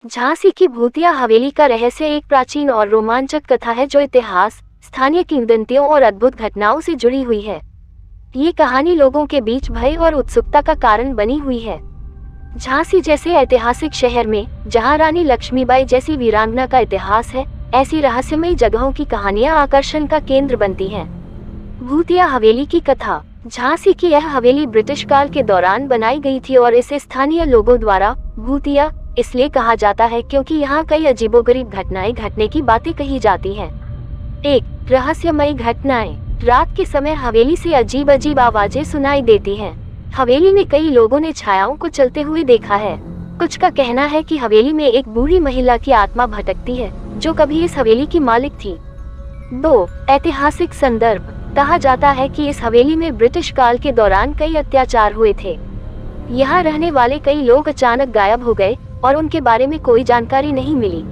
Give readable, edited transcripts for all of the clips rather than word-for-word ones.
झांसी की भूतिया हवेली का रहस्य एक प्राचीन और रोमांचक कथा है जो इतिहास, स्थानीय किंवदंतियों और अद्भुत घटनाओं से जुड़ी हुई है। ये कहानी लोगों के बीच भय और उत्सुकता का कारण बनी हुई है। झांसी जैसे ऐतिहासिक शहर में, जहां रानी लक्ष्मीबाई जैसी वीरांगना का इतिहास है, ऐसी रहस्यमयी जगहों की कहानियां आकर्षण का केंद्र बनती हैं। भूतिया हवेली की कथा। झांसी की यह हवेली ब्रिटिश काल के दौरान बनाई गई थी और इसे स्थानीय लोगों द्वारा भूतिया इसलिए कहा जाता है क्योंकि यहाँ कई अजीबोगरीब घटनाएं घटने की बातें कही जाती हैं। 1. रहस्यमयी घटनाएं। रात के समय हवेली से अजीब अजीब आवाजें सुनाई देती हैं। हवेली में कई लोगों ने छायाओं को चलते हुए देखा है। कुछ का कहना है कि हवेली में एक बूढ़ी महिला की आत्मा भटकती है जो कभी इस हवेली की मालिक थी। 2. ऐतिहासिक संदर्भ। कहा जाता है कि इस हवेली में ब्रिटिश काल के दौरान कई अत्याचार हुए थे। यहाँ रहने वाले कई लोग अचानक गायब हो गए और उनके बारे में कोई जानकारी नहीं मिली।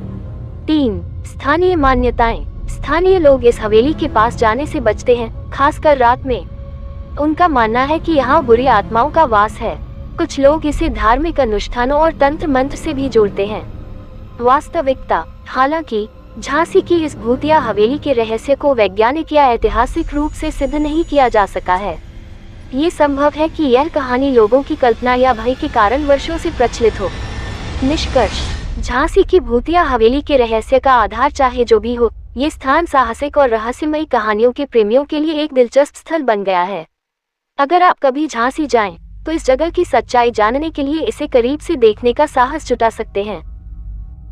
3. स्थानीय मान्यताएं। स्थानीय लोग इस हवेली के पास जाने से बचते हैं, खासकर रात में। उनका मानना है कि यहाँ बुरी आत्माओं का वास है। कुछ लोग इसे धार्मिक अनुष्ठानों और तंत्र मंत्र से भी जोड़ते हैं। वास्तविकता। हालांकि झांसी की इस भूतिया हवेली के रहस्य को वैज्ञानिक या ऐतिहासिक रूप से सिद्ध नहीं किया जा सका है। ये संभव है कि यह कहानी लोगों की कल्पना या भय के कारण वर्षों से प्रचलित हो। निष्कर्ष। झांसी की भूतिया हवेली के रहस्य का आधार चाहे जो भी हो, ये स्थान साहसिक और रहस्यमयी कहानियों के प्रेमियों के लिए एक दिलचस्प स्थल बन गया है। अगर आप कभी झांसी जाएं, तो इस जगह की सच्चाई जानने के लिए इसे करीब से देखने का साहस जुटा सकते हैं।